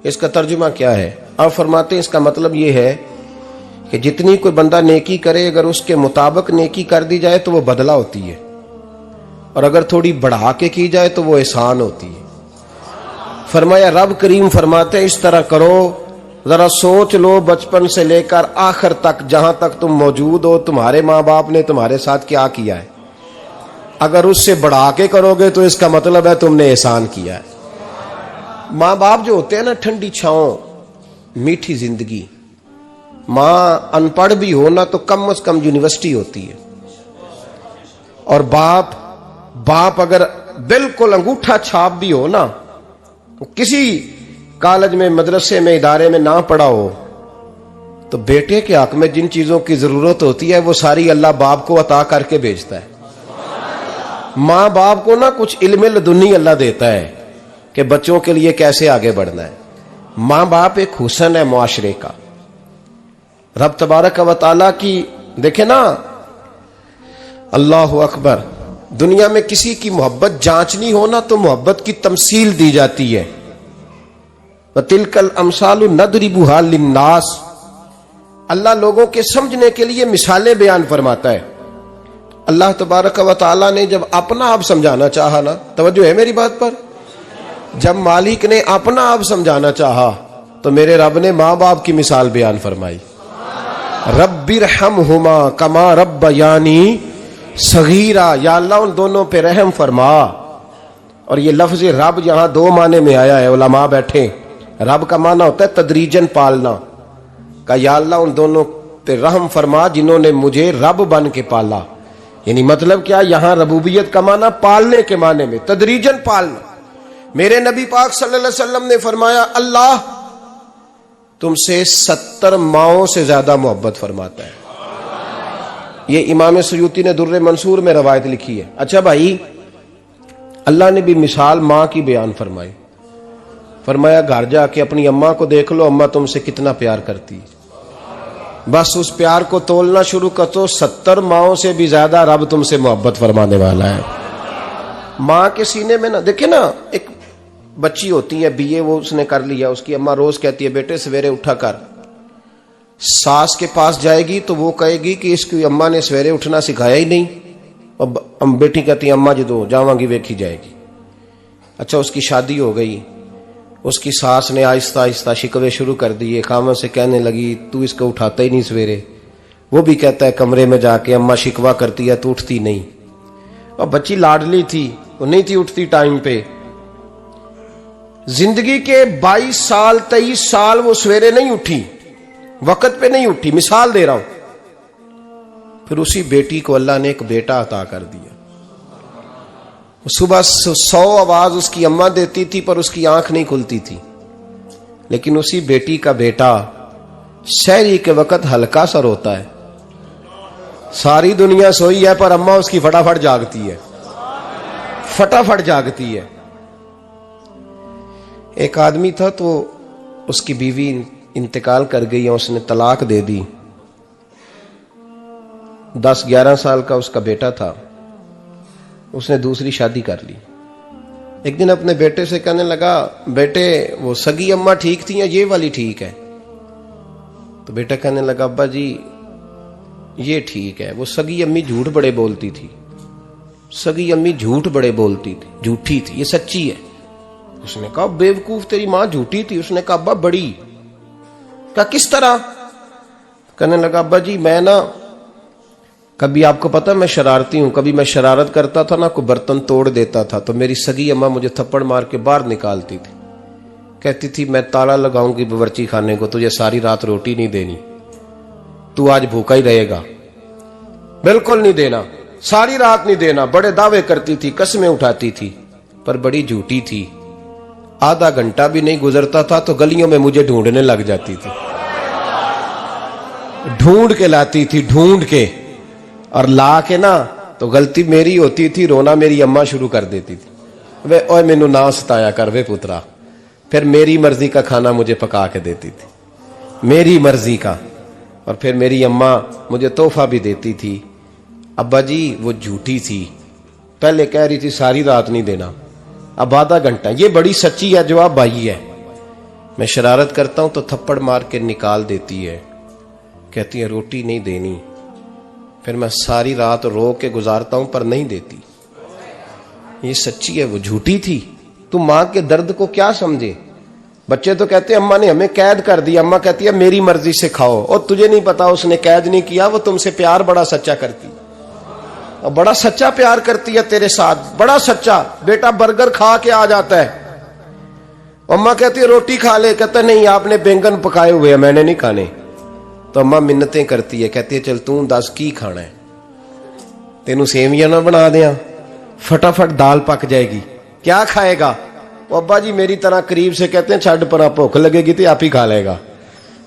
اس کا ترجمہ کیا ہے؟ آپ فرماتے ہیں اس کا مطلب یہ ہے کہ جتنی کوئی بندہ نیکی کرے اگر اس کے مطابق نیکی کر دی جائے تو وہ بدلہ ہوتی ہے، اور اگر تھوڑی بڑھا کے کی جائے تو وہ احسان ہوتی ہے۔ فرمایا رب کریم فرماتے ہیں اس طرح کرو، ذرا سوچ لو بچپن سے لے کر آخر تک جہاں تک تم موجود ہو تمہارے ماں باپ نے تمہارے ساتھ کیا کیا ہے، اگر اس سے بڑھا کے کرو گے تو اس کا مطلب ہے تم نے احسان کیا ہے۔ ماں باپ جو ہوتے ہیں نا، ٹھنڈی چھاؤں، میٹھی زندگی، ماں ان پڑھ بھی ہو نا تو کم از کم یونیورسٹی ہوتی ہے، اور باپ اگر بالکل انگوٹھا چھاپ بھی ہو نا، کسی کالج میں مدرسے میں ادارے میں نہ پڑھا ہو، تو بیٹے کے حق میں جن چیزوں کی ضرورت ہوتی ہے وہ ساری اللہ باپ کو عطا کر کے بھیجتا ہے۔ ماں باپ کو نا کچھ علم لدنی اللہ دیتا ہے کہ بچوں کے لیے کیسے آگے بڑھنا ہے۔ ماں باپ ایک حسن ہے معاشرے کا۔ رب تبارک و تعالیٰ کی دیکھیں نا، اللہ اکبر، دنیا میں کسی کی محبت جانچنی ہو نا تو محبت کی تمثیل دی جاتی ہے۔ وَتِلْكَ الْأَمْثَالُ نَضْرِبُهَا لِلنَّاسِ، اللہ لوگوں کے سمجھنے کے لیے مثالیں بیان فرماتا ہے۔ اللہ تبارک و تعالیٰ نے جب اپنا آپ سمجھانا چاہا نا، توجہ ہے میری بات پر، جب مالک نے اپنا آپ سمجھانا چاہا تو میرے رب نے ماں باپ کی مثال بیان فرمائی، رب ارحمہما کما ربیانی صغیرا، یا اللہ ان دونوں پہ رحم فرما۔ اور یہ لفظ رب یہاں دو معنی میں آیا ہے، علماء بیٹھے، رب کا معنی ہوتا ہے تدریجن پالنا، کہ یا اللہ ان دونوں پہ رحم فرما جنہوں نے مجھے رب بن کے پالا۔ یعنی مطلب کیا، یہاں ربوبیت کا معنی پالنے کے معنی میں، تدریجن پالنا۔ میرے نبی پاک صلی اللہ علیہ وسلم نے فرمایا اللہ تم سے 70 ماؤں سے زیادہ محبت فرماتا ہے۔ یہ امام سیوطی نے در منصور میں روایت لکھی ہے۔ اچھا بھائی، اللہ نے بھی مثال ماں کی بیان فرمائی، فرمایا گھر جا کے اپنی اماں کو دیکھ لو، اماں تم سے کتنا پیار کرتی ہے، بس اس پیار کو تولنا شروع کر تو 70 ماؤں سے بھی زیادہ رب تم سے محبت فرمانے والا ہے۔ ماں کے سینے میں نا، دیکھیں نا، ایک بچی ہوتی ہے BA، وہ اس نے کر لیا، اس کی اماں روز کہتی ہے بیٹے سویرے اٹھا کر، ساس کے پاس جائے گی تو وہ کہے گی کہ اس کی اماں نے سویرے اٹھنا سکھایا ہی نہیں، اور بیٹی کہتی ہے اماں جدو جاواں گی ویکھی جائے گی۔ اچھا اس کی شادی ہو گئی، اس کی ساس نے آہستہ آہستہ شکوے شروع کر دیے، خامن سے کہنے لگی تو اس کو اٹھاتا ہی نہیں سویرے، وہ بھی کہتا ہے کمرے میں جا کے اماں شکوہ کرتی ہے تو اٹھتی نہیں، اور بچی لاڈلی تھی، وہ نہیں تھی اٹھتی ٹائم پہ۔ زندگی کے 22 سال 23 سال وہ سویرے نہیں اٹھی، وقت پہ نہیں اٹھی، مثال دے رہا ہوں۔ پھر اسی بیٹی کو اللہ نے ایک بیٹا عطا کر دیا۔ صبح 100 آواز اس کی اماں دیتی تھی پر اس کی آنکھ نہیں کھلتی تھی، لیکن اسی بیٹی کا بیٹا سحری کے وقت ہلکا سا روتا ہے، ساری دنیا سوئی ہے پر اماں اس کی فٹافٹ جاگتی ہے، فٹافٹ جاگتی ہے۔ ایک آدمی تھا تو اس کی بیوی انتقال کر گئی اور اس نے طلاق دے دی، 10-11 سال کا اس کا بیٹا تھا، اس نے دوسری شادی کر لی۔ ایک دن اپنے بیٹے سے کہنے لگا بیٹے وہ سگی اماں ٹھیک تھی یا یہ والی ٹھیک ہے؟ تو بیٹا کہنے لگا ابا جی یہ ٹھیک ہے، وہ سگی امی جھوٹ بڑے بولتی تھی، سگی امی جھوٹ بڑے بولتی تھی، جھوٹی تھی، یہ سچی ہے۔ اس نے کہا بے وقوف تیری ماں جھوٹی تھی؟ اس نے کہا ابا بڑی۔ کہا کس طرح؟ کہنے لگا ابا جی میں نا کبھی، آپ کو پتا میں شرارتی ہوں، کبھی میں شرارت کرتا تھا نا، کوئی برتن توڑ دیتا تھا تو میری سگی اماں مجھے تھپڑ مار کے باہر نکالتی تھی، کہتی تھی میں تالا لگاؤں گی باورچی خانے کو، تجھے ساری رات روٹی نہیں دینی، تو آج بھوکا ہی رہے گا، بالکل نہیں دینا، ساری رات نہیں دینا۔ بڑے دعوے کرتی تھی، قسمیں اٹھاتی تھی، پر بڑی جھوٹی تھی۔ آدھا گھنٹہ بھی نہیں گزرتا تھا تو گلیوں میں مجھے ڈھونڈنے لگ جاتی تھی، ڈھونڈ کے لاتی تھی، ڈھونڈ کے، اور لا کے نا تو غلطی میری ہوتی تھی، رونا میری اماں شروع کر دیتی تھی، وے اوے مینوں نہ ستایا کر وے پترا۔ پھر میری مرضی کا کھانا مجھے پکا کے دیتی تھی، میری مرضی کا، اور پھر میری اماں مجھے تحفہ بھی دیتی تھی۔ ابا جی وہ جھوٹی تھی، پہلے کہہ رہی تھی ساری رات نہیں دینا، اب آدھا گھنٹہ، یہ بڑی سچی ہے، جواب بھائی ہے، میں شرارت کرتا ہوں تو تھپڑ مار کے نکال دیتی ہے، کہتی ہے روٹی نہیں دینی، پھر میں ساری رات رو کے گزارتا ہوں پر نہیں دیتی۔ یہ سچی ہے، وہ جھوٹی تھی۔ تو ماں کے درد کو کیا سمجھے؟ بچے تو کہتے ہیں اماں نے ہمیں قید کر دیا، اماں کہتی ہے میری مرضی سے کھاؤ، اور تجھے نہیں پتا اس نے قید نہیں کیا، وہ تم سے پیار بڑا سچا کرتی، اور بڑا سچا پیار کرتی ہے تیرے ساتھ، بڑا سچا۔ بیٹا برگر کھا کے آ جاتا ہے، اماں کہتی ہے روٹی کھا لے، کہتا ہے نہیں آپ نے بینگن پکائے ہوئے ہیں میں نے نہیں کھانے، تو اماں منتیں کرتی ہے، کہتی ہے چل توں دس کی کھانا ہے، تینوں سیویاں نہ بنا دیاں، فٹافٹ دال پک جائے گی، کیا کھائے گا؟ وہ ابا جی میری طرح قریب سے کہتے ہیں چھڈ پر بھوک لگے گی تو آپ ہی کھا لے گا،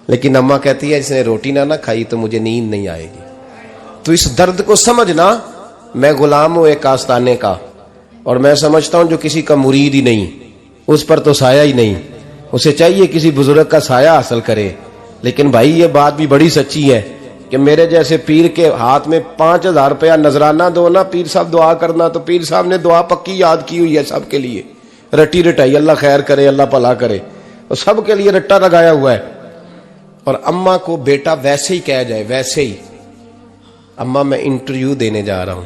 لیکن اماں کہتی ہے اس نے روٹی نہ کھائی تو مجھے نیند نہیں آئے گی۔ تو اس درد کو سمجھنا، میں غلام ہوں ایک آستانے کا، اور میں سمجھتا ہوں جو کسی کا مرید ہی نہیں اس پر تو سایہ ہی نہیں، اسے چاہیے کسی بزرگ کا سایہ حاصل کرے۔ لیکن بھائی یہ بات بھی بڑی سچی ہے کہ میرے جیسے پیر کے ہاتھ میں 5000 روپیہ نذرانہ دو نا، پیر صاحب دعا کرنا، تو پیر صاحب نے دعا پکی یاد کی ہوئی ہے سب کے لیے، رٹی رٹائی، اللہ خیر کرے اللہ بھلا کرے، اور سب کے لیے رٹا لگایا ہوا ہے۔ اور اماں کو بیٹا ویسے ہی کہہ جائے، ویسے ہی اماں میں انٹرویو دینے جا رہا ہوں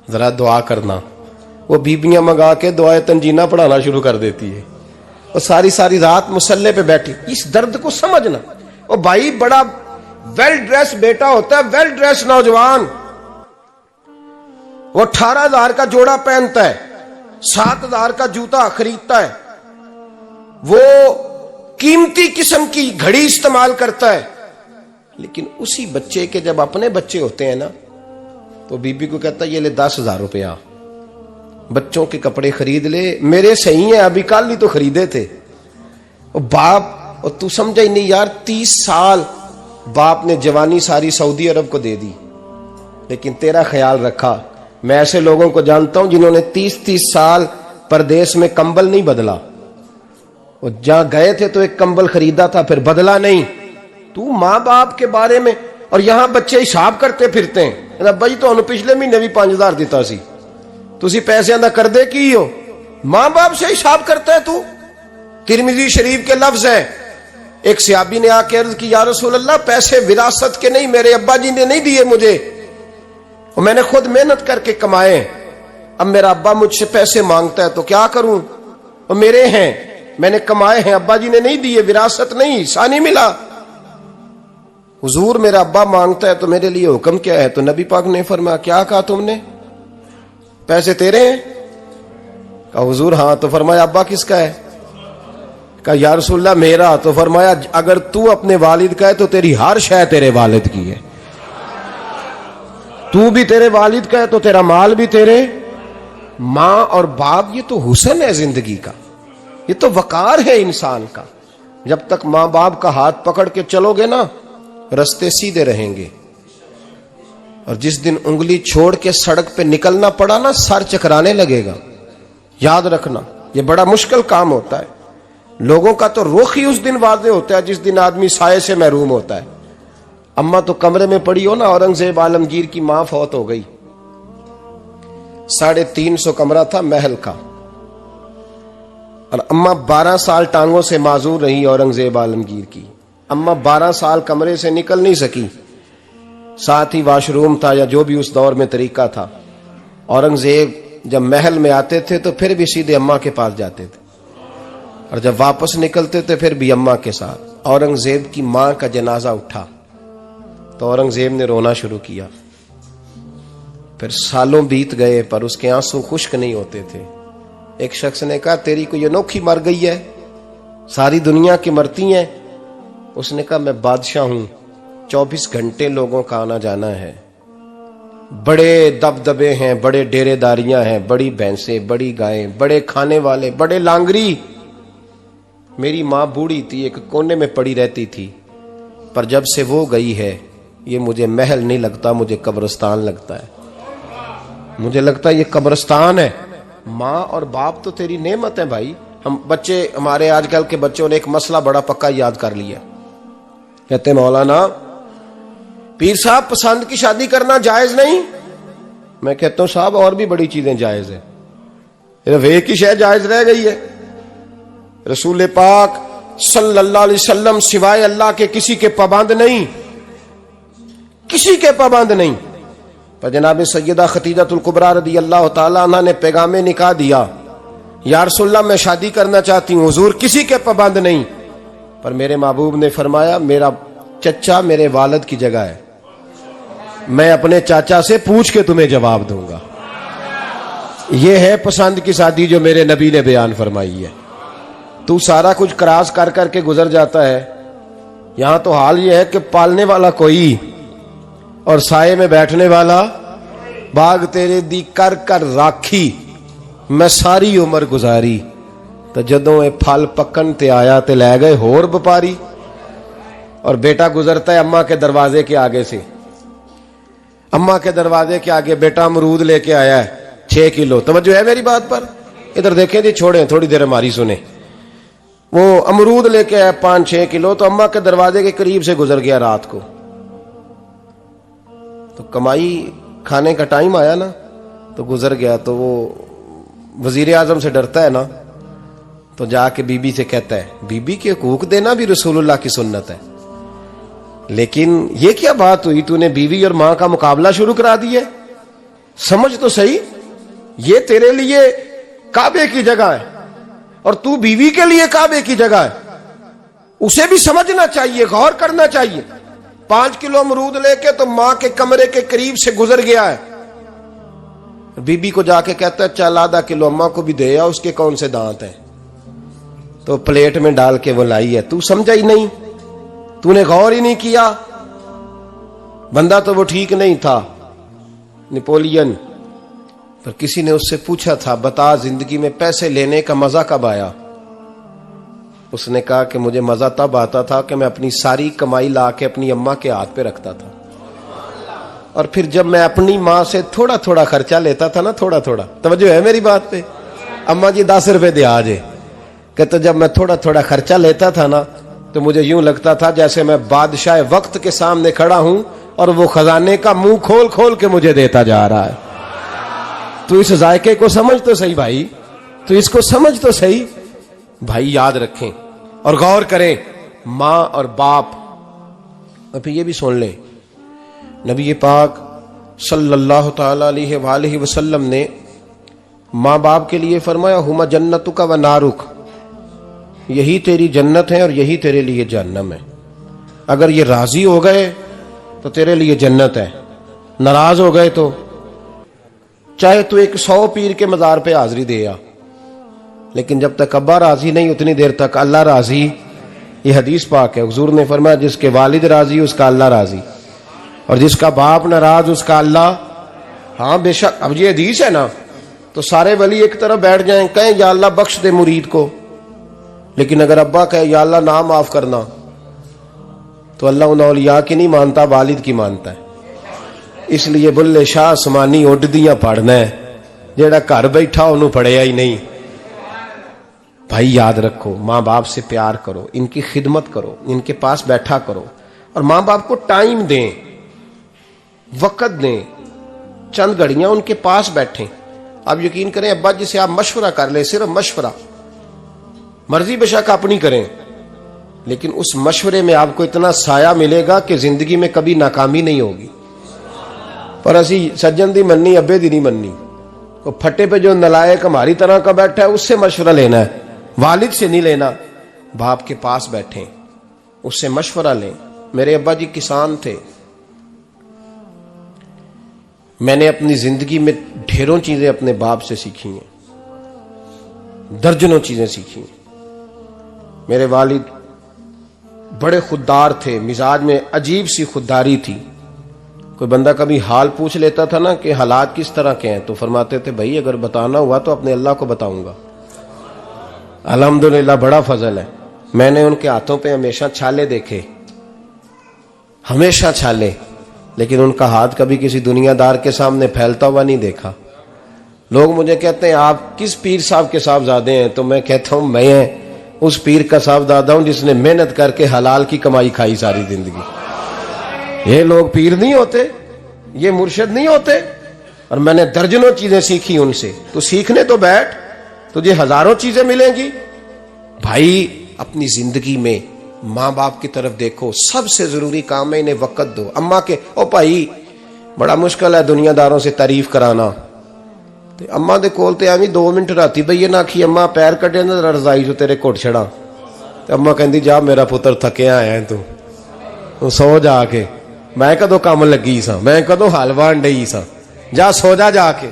ذرا دعا کرنا، وہ بیبیاں منگا کے دعائے تنجینہ پڑھانا شروع کر دیتی ہے، اور ساری ساری رات مسلح پہ بیٹھی۔ اس درد کو سمجھنا۔ اور بھائی بڑا ویل ڈریس بیٹا ہوتا ہے، ویل ڈریس نوجوان، وہ 18,000 کا جوڑا پہنتا ہے، 7,000 کا جوتا خریدتا ہے، وہ قیمتی قسم کی گھڑی استعمال کرتا ہے، لیکن اسی بچے کے جب اپنے بچے ہوتے ہیں نا تو بی بی کو کہتا ہے یہ لے 10,000 روپیہ بچوں کے کپڑے خرید لے، میرے صحیح ہیں ابھی کل ہی تو خریدے تھے۔ اور باپ، اور تو سمجھا ہی نہیں یار، 30 سال باپ نے جوانی ساری سعودی عرب کو دے دی، لیکن تیرا خیال رکھا۔ میں ایسے لوگوں کو جانتا ہوں جنہوں نے 30 سال پردیس میں کمبل نہیں بدلا، اور جہاں گئے تھے تو ایک کمبل خریدا تھا پھر بدلا نہیں۔ تو ماں باپ کے بارے میں، اور یہاں بچے حساب کرتے پھرتے ہیں، ابا جی تو پچھلے مہینے بھی 5,000 دیتا سی، تسی پیسے اندہ کر دے کی ہو؟ ماں باپ سے حساب کرتا ہے تو۔ ترمذی شریف کے لفظ ہیں، ایک صحابی نے آ کے عرض کی یا رسول اللہ پیسے وراثت کے نہیں، میرے ابا جی نے نہیں دیے مجھے، اور میں نے خود محنت کر کے کمائے، اب میرا ابا مجھ سے پیسے مانگتا ہے تو کیا کروں؟ اور میرے ہیں، میں نے کمائے ہیں، ابا جی نے نہیں دیے، وراثت نہیں، حصہ نہیں ملا۔ حضور میرا ابا مانگتا ہے تو میرے لیے حکم کیا ہے؟ تو نبی پاک نے فرمایا کیا کہا تم نے؟ پیسے تیرے ہیں؟ کہا حضور ہاں۔ تو فرمایا ابا کس کا ہے؟ کہا یا رسول اللہ میرا۔ تو فرمایا اگر تو اپنے والد کا ہے تو تیری ہر شے تیرے والد کی ہے، تو بھی تیرے والد کا ہے تو تیرا مال بھی تیرے۔ ماں اور باپ یہ تو حسن ہے زندگی کا، یہ تو وقار ہے انسان کا۔ جب تک ماں باپ کا ہاتھ پکڑ کے چلو گے نا رستے سیدھے رہیں گے، اور جس دن انگلی چھوڑ کے سڑک پہ نکلنا پڑا نا سر چکرانے لگے گا۔ یاد رکھنا یہ بڑا مشکل کام ہوتا ہے۔ لوگوں کا تو رخ ہی اس دن واضح ہوتا ہے جس دن آدمی سائے سے محروم ہوتا ہے۔ اماں تو کمرے میں پڑی ہو نا، اورنگزیب عالمگیر کی ماں فوت ہو گئی، 350 کمرہ تھا محل کا، اور اماں 12 سال ٹانگوں سے معذور رہی اورنگزیب عالمگیر کی۔ اماں 12 سال کمرے سے نکل نہیں سکی، ساتھ ہی واش روم تھا یا جو بھی اس دور میں طریقہ تھا۔ اورنگزیب جب محل میں آتے تھے تو پھر بھی سیدھے اماں کے پاس جاتے تھے، اور جب واپس نکلتے تھے پھر بھی اماں کے ساتھ۔ اورنگزیب کی ماں کا جنازہ اٹھا تو اورنگزیب نے رونا شروع کیا، پھر سالوں بیت گئے پر اس کے آنسو خشک نہیں ہوتے تھے۔ ایک شخص نے کہا تیری کوئی انوکھی مر گئی ہے، ساری دنیا کی مرتی ہیں؟ اس نے کہا میں بادشاہ ہوں، 24 گھنٹے لوگوں کا آنا جانا ہے، بڑے دبدبے ہیں، بڑے ڈیرے داریاں ہیں، بڑی بھینسیں، بڑی گائیں، بڑے کھانے والے، بڑے لانگری۔ میری ماں بوڑھی تھی، ایک کونے میں پڑی رہتی تھی، پر جب سے وہ گئی ہے یہ مجھے محل نہیں لگتا، مجھے قبرستان لگتا ہے، مجھے لگتا ہے یہ قبرستان ہے۔ ماں اور باپ تو تیری نعمت ہے بھائی۔ ہم بچے، ہمارے آج کل کے بچوں نے ایک مسئلہ بڑا پکا یاد کر لیا، کہتے مولانا پیر صاحب پسند کی شادی کرنا جائز نہیں؟ میں کہتا ہوں صاحب اور بھی بڑی چیزیں جائز ہیں، صرف ایک ہی شے جائز رہ گئی ہے۔ رسول پاک صلی اللہ علیہ وسلم سوائے اللہ کے کسی کے پابند نہیں، کسی کے پابند نہیں۔ پر جناب سیدہ خدیجہ الکبریٰ رضی اللہ تعالی عنہ نے پیغام نکاح دیا، یا رسول اللہ میں شادی کرنا چاہتی ہوں، حضور کسی کے پابند نہیں۔ پر میرے محبوب نے فرمایا میرا چچا میرے والد کی جگہ ہے، میں اپنے چاچا سے پوچھ کے تمہیں جواب دوں گا۔ یہ ہے پسند کی شادی جو میرے نبی نے بیان فرمائی ہے۔ تو سارا کچھ کراس کر کر کے گزر جاتا ہے، یہاں تو حال یہ ہے کہ پالنے والا کوئی اور سائے میں بیٹھنے والا، باغ تیرے دی کر کر راکھی میں ساری عمر گزاری، تو جدوں اے پھل پکن تے آیا تے لے گئے ہور بپاری۔ اور بیٹا گزرتا ہے اماں کے دروازے کے آگے سے، اماں کے دروازے کے آگے بیٹا امرود لے کے آیا ہے 6 کلو۔ توجہ ہے میری بات پر؟ ادھر دیکھیں جی، چھوڑیں تھوڑی دیر ہماری سنیں۔ وہ امرود لے کے آیا 5-6 کلو، تو اماں کے دروازے کے قریب سے گزر گیا رات کو، تو کمائی کھانے کا ٹائم آیا نا، تو گزر گیا۔ تو وہ وزیر اعظم سے ڈرتا ہے نا، تو جا کے بی بی سے کہتا ہے بی بی کے حقوق دینا بھی رسول اللہ کی سنت ہے، لیکن یہ کیا بات ہوئی، تو نے بیوی اور ماں کا مقابلہ شروع کرا دیا ہے؟ سمجھ تو صحیح، یہ تیرے لیے کعبے کی جگہ ہے اور تو بیوی کے لیے کعبے کی جگہ ہے، اسے بھی سمجھنا چاہیے، غور کرنا چاہیے۔ 5 کلو امرود لے کے تو ماں کے کمرے کے قریب سے گزر گیا ہے، بی بی کو جا کے کہتا ہے چل آدھا کلو اماں کو بھی دے، اس کے کون سے دانت ہیں، تو پلیٹ میں ڈال کے وہ لائی ہے۔ تو سمجھا ہی نہیں، تو نے غور ہی نہیں کیا۔ بندہ تو وہ ٹھیک نہیں تھا، نپولین، پر کسی نے اس سے پوچھا تھا بتا زندگی میں پیسے لینے کا مزہ کب آیا؟ اس نے کہا کہ مجھے مزہ تب آتا تھا کہ میں اپنی ساری کمائی لا کے اپنی اماں کے ہاتھ پہ رکھتا تھا، اور پھر جب میں اپنی ماں سے تھوڑا تھوڑا خرچہ لیتا تھا نا، تھوڑا تھوڑا، توجہ ہے میری بات پہ؟ اماں جی 10 روپے دے آجے، کہ تو جب میں تھوڑا تھوڑا خرچہ لیتا تھا نا، تو مجھے یوں لگتا تھا جیسے میں بادشاہ وقت کے سامنے کھڑا ہوں اور وہ خزانے کا منہ کھول کھول کے مجھے دیتا جا رہا ہے۔ تو اس ذائقے کو سمجھ تو صحیح بھائی، تو اس کو سمجھ تو صحیح بھائی، یاد رکھیں اور غور کریں۔ ماں اور باپ، اور پھر یہ بھی سن لیں، نبی پاک صلی اللہ تعالی علیہ وآلہ وسلم نے ماں باپ کے لیے فرمایا ہما جنتک و نارک، یہی تیری جنت ہے اور یہی تیرے لیے جہنم ہے۔ اگر یہ راضی ہو گئے تو تیرے لیے جنت ہے، ناراض ہو گئے تو چاہے تو ایک 100 پیر کے مزار پہ حاضری دے آ، لیکن جب تک ابا راضی نہیں اتنی دیر تک اللہ راضی۔ یہ حدیث پاک ہے، حضور نے فرمایا جس کے والد راضی اس کا اللہ راضی، اور جس کا باپ ناراض اس کا اللہ۔ ہاں بے شک، اب یہ حدیث ہے نا، تو سارے ولی ایک طرف بیٹھ جائیں، کہیں یا اللہ بخش دے مرید کو، لیکن اگر ابا کہے یا اللہ نہ معاف کرنا، تو اللہ ان اولیاء کی نہیں مانتا، والد کی مانتا ہے۔ اس لیے بلے شاہ آسمانی اڈ دیاں پڑھنا ہے، جیڑا گھر بیٹھا انہوں پڑھیا ہی نہیں۔ بھائی یاد رکھو، ماں باپ سے پیار کرو، ان کی خدمت کرو، ان کے پاس بیٹھا کرو، اور ماں باپ کو ٹائم دیں، وقت دیں، چند گھڑیاں ان کے پاس بیٹھیں۔ آپ یقین کریں ابا جی سے آپ مشورہ کر لیں، صرف مشورہ، مرضی بے شک اپنی کریں، لیکن اس مشورے میں آپ کو اتنا سایہ ملے گا کہ زندگی میں کبھی ناکامی نہیں ہوگی۔ پر اسی سجن دی مننی ابے دی نہیں مننی، وہ پھٹے پہ جو نلائق ہماری طرح کا بیٹھا ہے اس سے مشورہ لینا ہے، والد سے نہیں لینا۔ باپ کے پاس بیٹھیں، اس سے مشورہ لیں۔ میرے ابا جی کسان تھے، میں نے اپنی زندگی میں ڈھیروں چیزیں اپنے باپ سے سیکھی ہیں، درجنوں چیزیں سیکھی ہیں۔ میرے والد بڑے خوددار تھے، مزاج میں عجیب سی خودداری تھی۔ کوئی بندہ کبھی حال پوچھ لیتا تھا نا کہ حالات کس طرح کے ہیں، تو فرماتے تھے بھائی اگر بتانا ہوا تو اپنے اللہ کو بتاؤں گا۔ الحمدللہ بڑا فضل ہے، میں نے ان کے ہاتھوں پہ ہمیشہ چھالے دیکھے، ہمیشہ چھالے، لیکن ان کا ہاتھ کبھی کسی دنیا دار کے سامنے پھیلتا ہوا نہیں دیکھا۔ لوگ مجھے کہتے ہیں آپ کس پیر صاحب کے صاحبزادے ہیں، تو میں کہتا ہوں میں اس پیر کا صاحبزادہ ہوں جس نے محنت کر کے حلال کی کمائی کھائی ساری زندگی۔ یہ لوگ پیر نہیں ہوتے، یہ مرشد نہیں ہوتے، اور میں نے درجنوں چیزیں سیکھی ان سے۔ تو سیکھنے تو بیٹھ، تجھے ہزاروں چیزیں ملیں گی۔ بھائی اپنی زندگی میں ماں باپ کی طرف دیکھو. سب سے ضروری کام ہے انہیں وقت دو. اماں کے او بھائی بڑا مشکل ہے دنیا داروں سے تعریف کرانا. اماں دے کول تے ایویں 2 منٹ راتی بھئی نہ آکھی اماں پیر کٹے نہ رضائی جو تیرے گھٹ چھڑا. تے اماں کہندی جا میرا پتر تھکیا آیا ہے تو سو جا کے. میں کدو کام لگی سا, میں کدو حلوہ انڈئی سا, جا سو جا کے.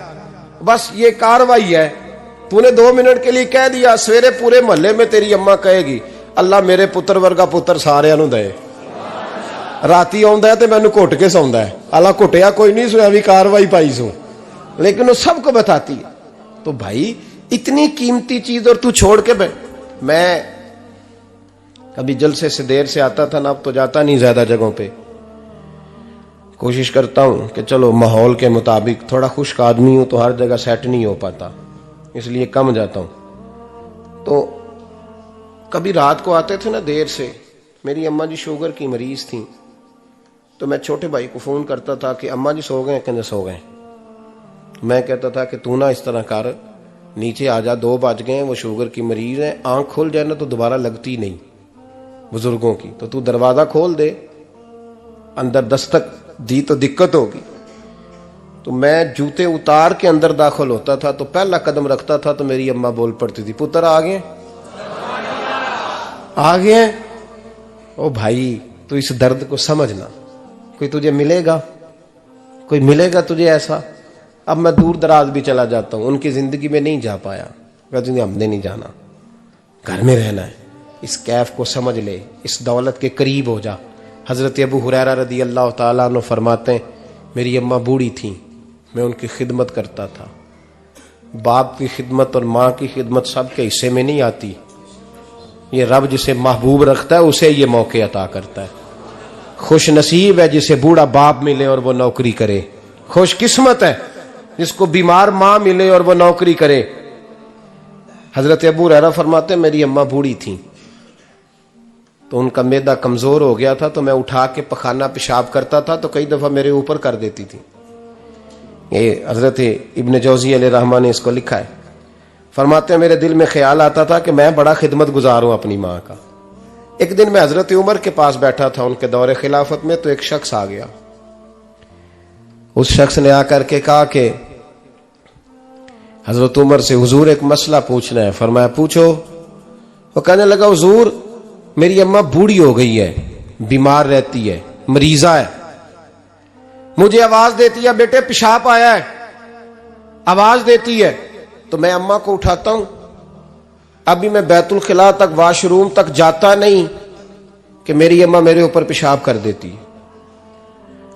بس یہ کاروائی ہے. تو نے 2 منٹ کے لیے کہہ دیا, سویرے پورے محلے میں تیری اماں کہے گی اللہ میرے پتر ورگا پتر سارے نو دے. راتی آندا ہے تے مینوں گھٹ کے سوندا ہے. اللہ گھٹیا کوئی نہیں سو بھی کاروائی پائی سو, لیکن وہ سب کو بتاتی ہے. تو بھائی اتنی قیمتی چیز اور تو چھوڑ کے میں کبھی جلسے سے دیر سے آتا تھا نا, اب تو جاتا نہیں زیادہ جگہوں پہ. کوشش کرتا ہوں کہ چلو ماحول کے مطابق, تھوڑا خشک آدمی ہوں تو ہر جگہ سیٹ نہیں ہو پاتا, اس لیے کم جاتا ہوں. تو کبھی رات کو آتے تھے نا دیر سے, میری اماں جی شوگر کی مریض تھیں, تو میں چھوٹے بھائی کو فون کرتا تھا کہ اماں جی سو گئے, کہنے سو گئے. میں کہتا تھا کہ تو نہ اس طرح کر, نیچے آ جا, 2 بج گئے, وہ شوگر کی مریض ہیں, آنکھ کھل جائے نا تو دوبارہ لگتی نہیں بزرگوں کی, تو دروازہ کھول دے, اندر دستک دی تو دقت ہوگی. تو میں جوتے اتار کے اندر داخل ہوتا تھا, تو پہلا قدم رکھتا تھا تو میری اماں بول پڑتی تھی پتر آ گئے آ گئے. او بھائی تو اس درد کو سمجھنا, کوئی تجھے ملے گا, کوئی ملے گا تجھے ایسا. اب میں دور دراز بھی چلا جاتا ہوں, ان کی زندگی میں نہیں جا پایا, کہتے ہیں ہم نے نہیں جانا, گھر میں رہنا ہے. اس کیف کو سمجھ لے, اس دولت کے قریب ہو جا. حضرت ابو ہریرہ رضی اللہ تعالیٰ عنہ فرماتے ہیں میری اماں بوڑھی تھیں, میں ان کی خدمت کرتا تھا. باپ کی خدمت اور ماں کی خدمت سب کے حصے میں نہیں آتی. یہ رب جسے محبوب رکھتا ہے اسے یہ موقع عطا کرتا ہے. خوش نصیب ہے جسے بوڑھا باپ ملے اور وہ نوکری کرے, خوش قسمت ہے جس کو بیمار ماں ملے اور وہ نوکری کرے. حضرت ابو ہریرہ فرماتے ہیں میری اماں بوڑھی تھیں, تو ان کا معدہ کمزور ہو گیا تھا, تو میں اٹھا کے پخانہ پیشاب کرتا تھا تو کئی دفعہ میرے اوپر کر دیتی تھی. یہ حضرت ابن جوزی علیہ رحمہ نے اس کو لکھا ہے. فرماتے ہیں میرے دل میں خیال آتا تھا کہ میں بڑا خدمت گزار ہوں اپنی ماں کا. ایک دن میں حضرت عمر کے پاس بیٹھا تھا ان کے دور خلافت میں, تو ایک شخص آ گیا. اس شخص نے آ کر کے کہا کہ حضرت عمر سے حضور ایک مسئلہ پوچھنا ہے. فرمایا پوچھو. وہ کہنے لگا حضور میری اماں بوڑھی ہو گئی ہے, بیمار رہتی ہے, مریضہ ہے, مجھے آواز دیتی ہے بیٹے پیشاب آیا ہے, آواز دیتی ہے, تو میں اماں کو اٹھاتا ہوں. ابھی میں بیت الخلاء تک, واش روم تک جاتا نہیں کہ میری اماں میرے اوپر پیشاب کر دیتی.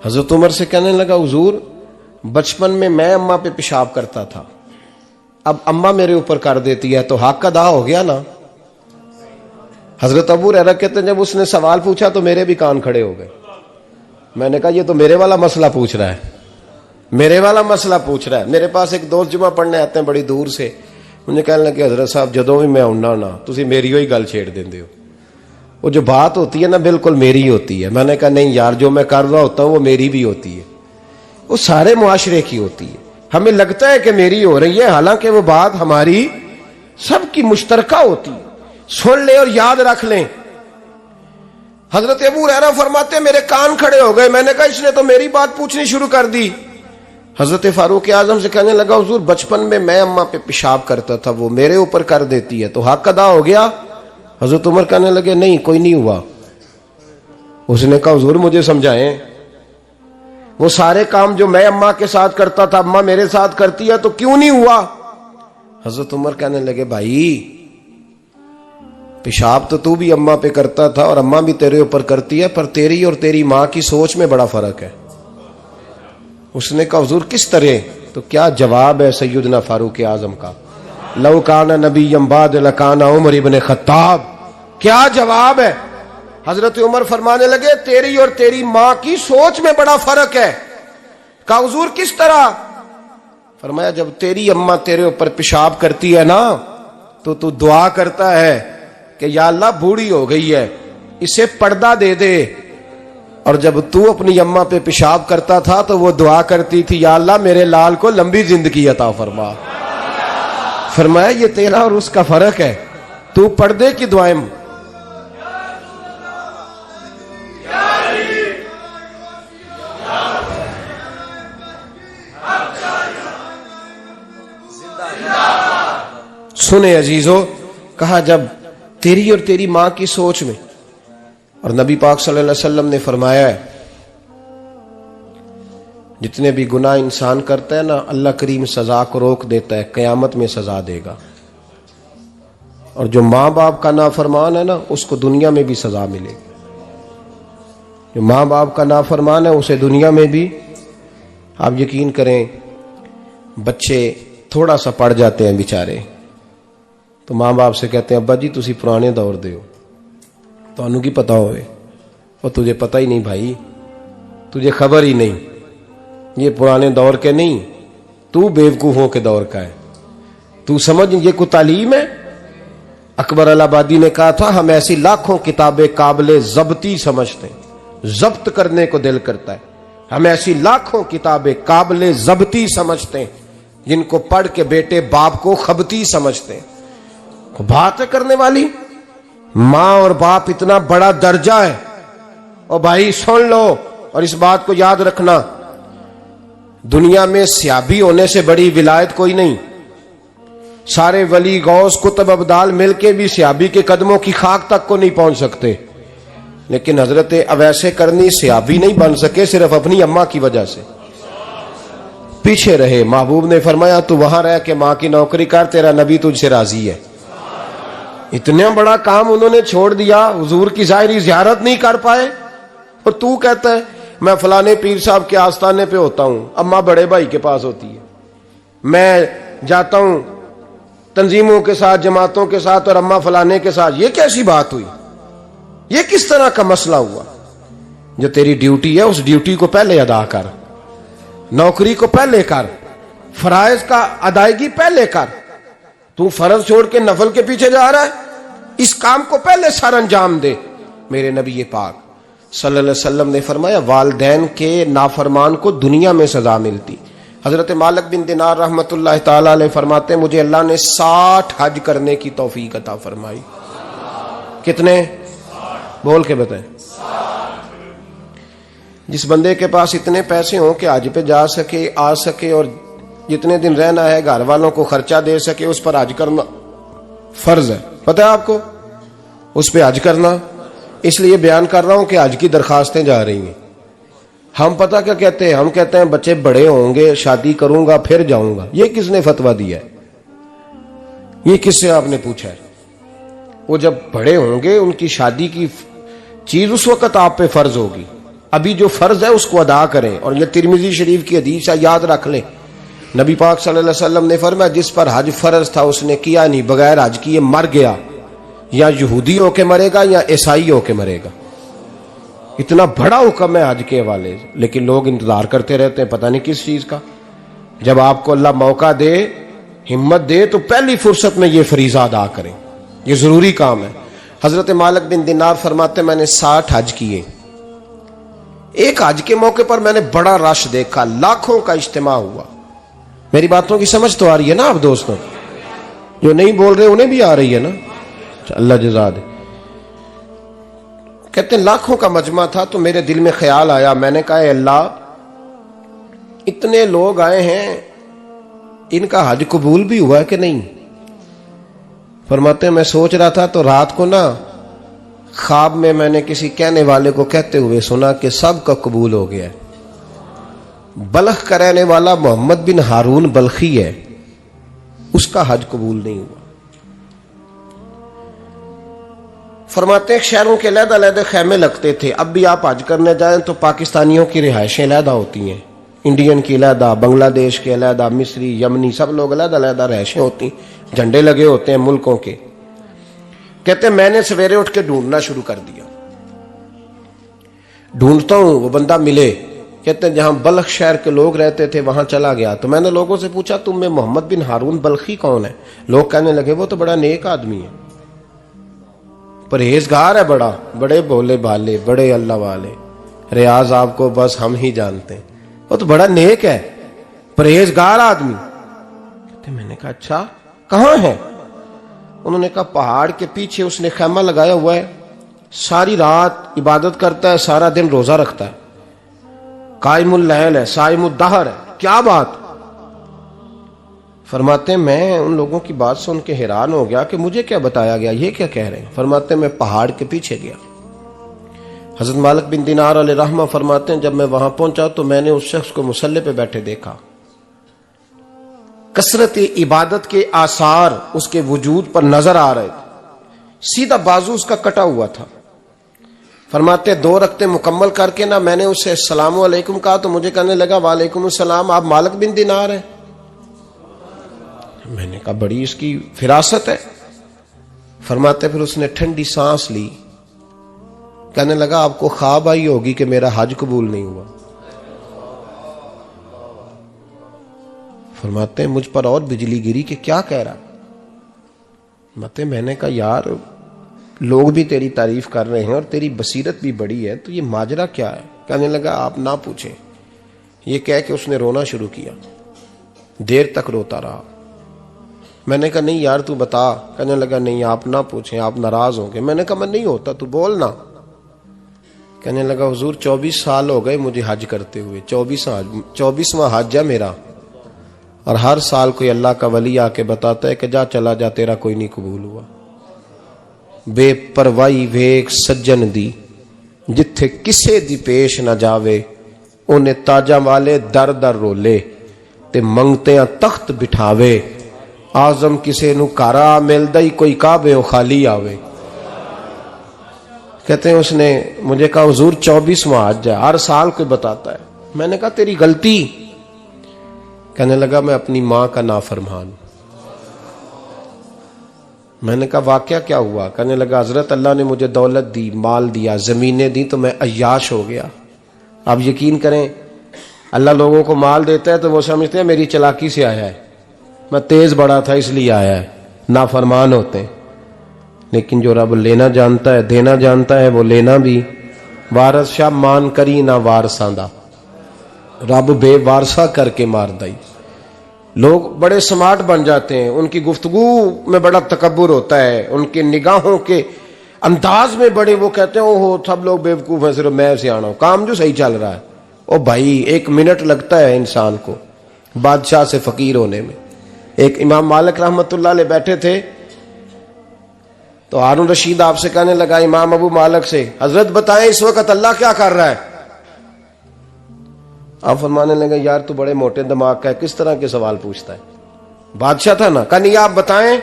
حضرت عمر سے کہنے لگا حضور بچپن میں اماں پہ پیشاب کرتا تھا, اب اماں میرے اوپر کر دیتی ہے تو حق ادا ہو گیا نا. حضرت ابو ہریرہ کہتے ہیں جب اس نے سوال پوچھا تو میرے بھی کان کھڑے ہو گئے. میں نے کہا یہ تو میرے والا مسئلہ پوچھ رہا ہے, میرے والا مسئلہ پوچھ رہا ہے. میرے پاس ایک دوست جمعہ پڑھنے آتے ہیں بڑی دور سے, مجھے کہنے لگے حضرت صاحب جدوں بھی میں آنا نا تسی میری ہوئی گل چھیڑ دیندے ہو, وہ جو بات ہوتی ہے نا بالکل میری ہوتی ہے. میں نے کہا نہیں یار جو میں کر رہا ہوتا ہوں وہ میری بھی ہوتی ہے, وہ سارے معاشرے کی ہوتی ہے. ہمیں لگتا ہے کہ میری ہو رہی ہے, حالانکہ وہ بات ہماری سب کی مشترکہ ہوتی ہے. سن لیں اور یاد رکھ لیں. حضرت ابو ہریرہ فرماتے ہیں میرے کان کھڑے ہو گئے. میں نے کہا اس نے تو میری بات پوچھنی شروع کر دی. حضرت فاروق اعظم سے کہنے لگا حضور بچپن میں اماں پہ پیشاب کرتا تھا, وہ میرے اوپر کر دیتی ہے تو حق ادا ہو گیا. حضرت عمر کہنے لگے نہیں کوئی نہیں ہوا. اس نے کہا حضور مجھے سمجھائیں, وہ سارے کام جو میں اماں کے ساتھ کرتا تھا اماں میرے ساتھ کرتی ہے تو کیوں نہیں ہوا. حضرت عمر کہنے لگے بھائی پیشاب تو بھی اماں پہ کرتا تھا اور اماں بھی تیرے اوپر کرتی ہے, پر تیری اور تیری ماں کی سوچ میں بڑا فرق ہے. اس نے کہا حضور کس طرح؟ تو کیا جواب ہے سیدنا فاروق اعظم کا, لو کان نبی بعد لکان عمر ابن خطاب. کیا جواب ہے. حضرت عمر فرمانے لگے تیری اور تیری ماں کی سوچ میں بڑا فرق ہے. کہا حضور کس طرح؟ فرمایا جب تیری اماں تیرے اوپر پیشاب کرتی ہے نا تو دعا کرتا ہے کہ یا اللہ بوڑھی ہو گئی ہے اسے پردہ دے دے, اور جب تو اپنی اماں پہ پیشاب کرتا تھا تو وہ دعا کرتی تھی یا اللہ میرے لال کو لمبی زندگی عطا فرما. فرمایا یہ تیرا اور اس کا فرق ہے, تو پردے کی دعائیں سنے عزیزو، کہا جب تیری اور تیری ماں کی سوچ میں، اور نبی پاک صلی اللہ علیہ وسلم نے فرمایا ہے جتنے بھی گناہ انسان کرتا ہے نا، اللہ کریم سزا کو روک دیتا ہے، قیامت میں سزا دے گا، اور جو ماں باپ کا نافرمان ہے نا اس کو دنیا میں بھی سزا ملے گی۔ جو ماں باپ کا نافرمان ہے اسے دنیا میں بھی، آپ یقین کریں بچے تھوڑا سا پڑ جاتے ہیں بیچارے تو ماں باپ سے کہتے ہیں ابا جی تسی پرانے دور دے ہو، تو انہوں کی پتا ہوئے، اور تجھے پتہ ہی نہیں بھائی، تجھے خبر ہی نہیں، یہ پرانے دور کے نہیں، تو بیوقوفوں کے دور کا ہے، تو سمجھ یہ کوئی تعلیم ہے۔ اکبر الہ آبادی نے کہا تھا ہم ایسی لاکھوں کتابیں قابل ضبطی سمجھتے ہیں، ضبط کرنے کو دل کرتا ہے، ہم ایسی لاکھوں کتابیں قابل ضبطی سمجھتے ہیں جن کو پڑھ کے بیٹے باپ کو خبتی سمجھتے ہیں۔ بات ہے کرنے والی، ماں اور باپ اتنا بڑا درجہ ہے، اور بھائی سن لو اور اس بات کو یاد رکھنا، دنیا میں سیابی ہونے سے بڑی ولایت کوئی نہیں۔ سارے ولی غوث کتب ابدال مل کے بھی سیابی کے قدموں کی خاک تک کو نہیں پہنچ سکتے، لیکن حضرت اویس کرنی سیابی نہیں بن سکے صرف اپنی اماں کی وجہ سے، پیچھے رہے۔ محبوب نے فرمایا تو وہاں رہ کے ماں کی نوکری کر، تیرا نبی تجھ سے راضی ہے۔ اتنا بڑا کام انہوں نے چھوڑ دیا، حضور کی ظاہری زیارت نہیں کر پائے، اور تو کہتا ہے میں فلانے پیر صاحب کے آستانے پہ ہوتا ہوں، اماں بڑے بھائی کے پاس ہوتی ہے، میں جاتا ہوں تنظیموں کے ساتھ جماعتوں کے ساتھ اور اماں فلانے کے ساتھ۔ یہ کیسی بات ہوئی؟ یہ کس طرح کا مسئلہ ہوا؟ جو تیری ڈیوٹی ہے اس ڈیوٹی کو پہلے ادا کر، نوکری کو پہلے کر، فرائض کا ادائیگی پہلے کر۔ تو فرض چھوڑ کے نفل کے پیچھے جا رہا ہے، اس کام کو پہلے سر انجام دے۔ میرے نبی پاک صلی اللہ علیہ وسلم نے فرمایا والدین کے نافرمان کو دنیا میں سزا ملتی۔ حضرت مالک بن دینار رحمت اللہ تعالی علیہ فرماتے ہیں مجھے اللہ نے 60 حج کرنے کی توفیق عطا فرمائی۔ کتنے؟ بول کے بتائیں۔ جس بندے کے پاس اتنے پیسے ہوں کہ حج پہ جا سکے، آ سکے، اور جتنے دن رہنا ہے گھر والوں کو خرچہ دے سکے، اس پر حج کرنا فرض ہے۔ پتہ ہے آپ کو اس پہ حج کرنا؟ اس لیے بیان کر رہا ہوں کہ حج کی درخواستیں جا رہی ہیں۔ ہم پتہ کیا کہتے ہیں؟ ہم کہتے ہیں بچے بڑے ہوں گے شادی کروں گا پھر جاؤں گا۔ یہ کس نے فتویٰ دیا ہے؟ یہ کس سے آپ نے پوچھا ہے؟ وہ جب بڑے ہوں گے ان کی شادی کی چیز اس وقت آپ پہ فرض ہوگی، ابھی جو فرض ہے اس کو ادا کریں۔ اور یہ ترمذی شریف کی حدیث ہے، یاد رکھ لیں، نبی پاک صلی اللہ علیہ وسلم نے فرمایا جس پر حج فرض تھا اس نے کیا نہیں، بغیر حج کیے مر گیا، یا یہودی ہو کے مرے گا یا عیسائی ہو کے مرے گا۔ اتنا بڑا حکم ہے حج کے حوالے سے، لیکن لوگ انتظار کرتے رہتے ہیں پتہ نہیں کس چیز کا۔ جب آپ کو اللہ موقع دے، ہمت دے، تو پہلی فرصت میں یہ فریضہ ادا کریں، یہ ضروری کام ہے۔ حضرت مالک بن دینار فرماتے میں نے 60 حج کیے، ایک حج کے موقع پر میں نے بڑا رش دیکھا، لاکھوں کا اجتماع ہوا۔ میری باتوں کی سمجھ تو آ رہی ہے نا آپ دوستوں؟ جو نہیں بول رہے انہیں بھی آ رہی ہے نا؟ اللہ جزا دے۔ کہتے ہیں لاکھوں کا مجمع تھا، تو میرے دل میں خیال آیا، میں نے کہا اے اللہ اتنے لوگ آئے ہیں، ان کا حج قبول بھی ہوا ہے کہ نہیں؟ فرماتے ہیں میں سوچ رہا تھا تو رات کو نا خواب میں نے کسی کہنے والے کو کہتے ہوئے سنا کہ سب کا قبول ہو گیا ہے۔ بلخ کا رہنے والا محمد بن ہارون بلخی ہے، اس کا حج قبول نہیں ہوا۔ فرماتے ہیں شہروں کے علیحدہ علیحدہ خیمے لگتے تھے، اب بھی آپ حج کرنے جائیں تو پاکستانیوں کی رہائشیں علیحدہ ہوتی ہیں، انڈین کی علیحدہ، بنگلہ دیش کے علیحدہ، مصری، یمنی، سب لوگ علیحدہ علیحدہ رہائشیں ہوتی ہیں، جھنڈے لگے ہوتے ہیں ملکوں کے۔ کہتے ہیں میں نے سویرے اٹھ کے ڈھونڈنا شروع کر دیا، ڈھونڈتا ہوں وہ بندہ ملے۔ کہتے ہیں جہاں بلخ شہر کے لوگ رہتے تھے وہاں چلا گیا، تو میں نے لوگوں سے پوچھا تم میں محمد بن ہارون بلخی کون ہے؟ لوگ کہنے لگے وہ تو بڑا نیک آدمی ہے، پرہیزگار ہے، بڑے بولے بھالے، بڑے اللہ والے، ریاض آپ کو بس ہم ہی جانتے ہیں، وہ تو بڑا نیک ہے، پرہیزگار آدمی۔ کہتے میں نے کہا اچھا کہاں ہے؟ انہوں نے کہا پہاڑ کے پیچھے اس نے خیمہ لگایا ہوا ہے، ساری رات عبادت کرتا ہے، سارا دن روزہ رکھتا ہے، قائم اللیل ہے، صائم الدہر ہے۔ کیا بات؟ فرماتے ہیں میں ان لوگوں کی بات سن کے حیران ہو گیا کہ مجھے کیا بتایا گیا، یہ کیا کہہ رہے ہیں؟ فرماتے ہیں میں پہاڑ کے پیچھے گیا. حضرت مالک بن دینار علیہ رحمہ فرماتے ہیں جب میں وہاں پہنچا تو میں نے اس شخص کو مصلی پہ بیٹھے دیکھا. کثرت عبادت کے آثار اس کے وجود پر نظر آ رہے تھے. سیدھا بازو اس کا کٹا ہوا تھا. فرماتے 2 رکعتیں مکمل کر کے نا میں نے اسے السلام علیکم کہا تو مجھے کہنے لگا وعلیکم السلام، آپ مالک بن دینار ہیں؟ میں نے کہا بڑی اس کی فراست ہے. فرماتے پھر اس نے ٹھنڈی سانس لی، کہنے لگا آپ کو خواب آئی ہوگی کہ میرا حج قبول نہیں ہوا. فرماتے ہیں مجھ پر اور بجلی گری کہ کیا کہہ رہا. فرماتے میں نے کہا یار لوگ بھی تیری تعریف کر رہے ہیں اور تیری بصیرت بھی بڑی ہے، تو یہ ماجرا کیا ہے؟ کہنے لگا آپ نہ پوچھیں. یہ کہہ کے اس نے رونا شروع کیا. دیر تک روتا رہا. میں نے کہا نہیں یار تو بتا. کہنے لگا نہیں آپ نہ پوچھیں، آپ ناراض ہوں گے. میں نے کہا میں نہیں ہوتا، تو بولنا. کہنے لگا حضور 24 سال ہو گئے مجھے حج کرتے ہوئے، 24واں حج ہے میرا، اور ہر سال کوئی اللہ کا ولی آ کے بتاتا ہے کہ جا چلا جا تیرا کوئی نہیں قبول ہوا. بے پروائی ویک سجن دی جتھے کسے دی پیش نہ جاوے، انہیں تاجاں والے در در رولے تے منگتیاں تخت بٹھاوے. آزم کسے نو کارا ملدا ہی کوئی کعبے خالی آوے. کہتے ہیں اس نے مجھے کہا حضور 24واں حج ہے، ہر سال کوئی بتاتا ہے. میں نے کہا تیری غلطی. کہنے لگا میں اپنی ماں کا نافرمان. میں نے کہا واقعہ کیا ہوا؟ کہنے لگا حضرت اللہ نے مجھے دولت دی، مال دیا، زمینیں دی تو میں عیاش ہو گیا. آپ یقین کریں اللہ لوگوں کو مال دیتا ہے تو وہ سمجھتے ہیں میری چلاکی سے آیا ہے، میں تیز بڑا تھا اس لیے آیا ہے. نافرمان ہوتے ہیں. لیکن جو رب لینا جانتا ہے دینا جانتا ہے وہ لینا بھی. وارث شاہ مان کری نہ وارثاں دا، رب بے وارثہ کر کے مار دائی. لوگ بڑے سمارٹ بن جاتے ہیں، ان کی گفتگو میں بڑا تکبر ہوتا ہے، ان کے نگاہوں کے انداز میں بڑے وہ کہتے ہیں اوہ سب لوگ بیوقوف ہیں صرف میں سیاںا ہوں، کام جو صحیح چل رہا ہے. او بھائی 1 منٹ لگتا ہے انسان کو بادشاہ سے فقیر ہونے میں. ایک امام مالک رحمت اللہ علیہ بیٹھے تھے تو ہارون رشید آپ سے کہنے لگا امام ابو مالک سے حضرت بتائیں اس وقت اللہ کیا کر رہا ہے؟ آپ فرمانے لگے یار تو بڑے موٹے دماغ کا ہے، کس طرح کے سوال پوچھتا ہے؟ بادشاہ تھا نا. کہا نہیں آپ بتائیں.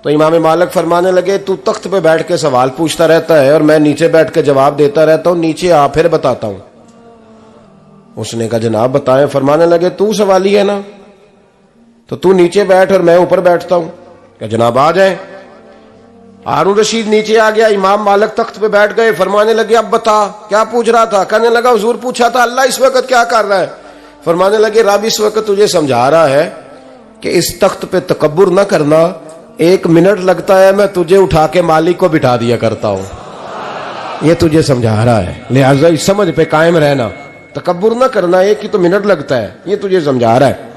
تو امام مالک فرمانے لگے تو تخت پہ بیٹھ کے سوال پوچھتا رہتا ہے اور میں نیچے بیٹھ کے جواب دیتا رہتا ہوں، نیچے آ پھر بتاتا ہوں. اس نے کہا جناب بتائیں. فرمانے لگے تو سوالی ہے نا، تو تو نیچے بیٹھ اور میں اوپر بیٹھتا ہوں. کہ جناب آ جائیں. ہارون رشید نیچے آ گیا، امام مالک تخت پہ بیٹھ گئے. فرمانے لگے اب بتا کیا پوچھ رہا تھا؟ کہنے لگا حضور پوچھا تھا اللہ اس وقت کیا کر رہا ہے. فرمانے لگے رب اس وقت تجھے سمجھا رہا ہے کہ اس تخت پہ تکبر نہ کرنا، 1 منٹ لگتا ہے میں تجھے اٹھا کے مالک کو بٹھا دیا کرتا ہوں. یہ تجھے سمجھا رہا ہے، لہٰذا اس سمجھ پہ قائم رہنا، تکبر نہ کرنا، 1 ہی تو منٹ لگتا ہے، یہ تجھے سمجھا رہا ہے.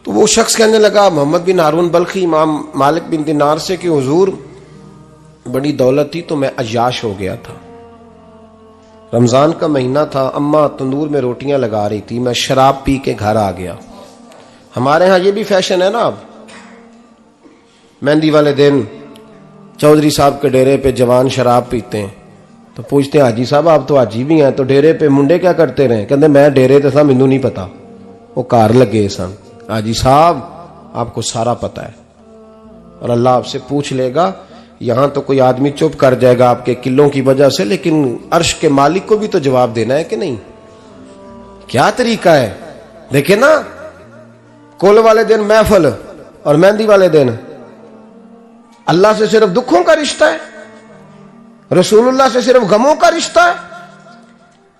تو وہ شخص کہنے لگا محمد بن ہارون بلخی امام مالک بن دینار سے کہ حضور بڑی دولت تھی تو میں عیاش ہو گیا تھا. رمضان کا مہینہ تھا، اماں تندور میں روٹیاں لگا رہی تھی، میں شراب پی کے گھر آ گیا. ہمارے ہاں یہ بھی فیشن ہے نا، اب مہندی والے دن چودھری صاحب کے ڈیرے پہ جوان شراب پیتے ہیں تو پوچھتے ہیں حاجی صاحب آپ تو حاجی بھی ہیں تو ڈیرے پہ منڈے کیا کرتے رہے؟ کہتے میں ڈیرے تے سا مینوں نہیں پتا، وہ کار لگے سن. حاجی صاحب آپ کو سارا پتا ہے اور اللہ آپ سے پوچھ لے گا. یہاں تو کوئی آدمی چپ کر جائے گا آپ کے قلوں کی وجہ سے، لیکن عرش کے مالک کو بھی تو جواب دینا ہے کہ نہیں؟ کیا طریقہ ہے؟ دیکھیں نا، کل والے دن محفل اور مہندی والے دن اللہ سے صرف دکھوں کا رشتہ ہے، رسول اللہ سے صرف غموں کا رشتہ ہے.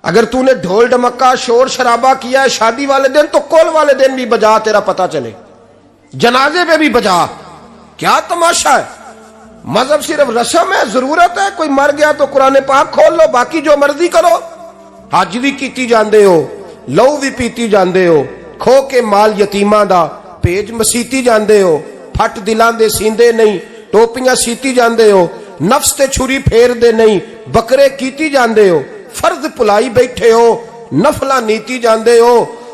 اگر تو نے ڈھول ڈمکا شور شرابہ کیا ہے شادی والے دن تو کول والے دن بھی بجا، تیرا پتہ چلے، جنازے پہ بھی بجا. کیا تماشا ہے؟ مذہب صرف رسم ہے، ضرورت ہے. کوئی مر گیا تو قرآن پاک کھول لو، باقی جو مرضی کرو. حج بھی کیتی جاندے ہو، لو بھی پیتی جاندے ہو، کھو کے مال یتیماں دا پیج مسیتی جاندے ہو، پھٹ دلاں دے سیندے نہیں، ٹوپیاں سیتی جاندے ہو، نفس تے چھری پھیر دے نہیں، بکرے کیتی جاندے ہو، فرض پلائی بیٹھے ہو، نفلہ نیتی جاندے ہو.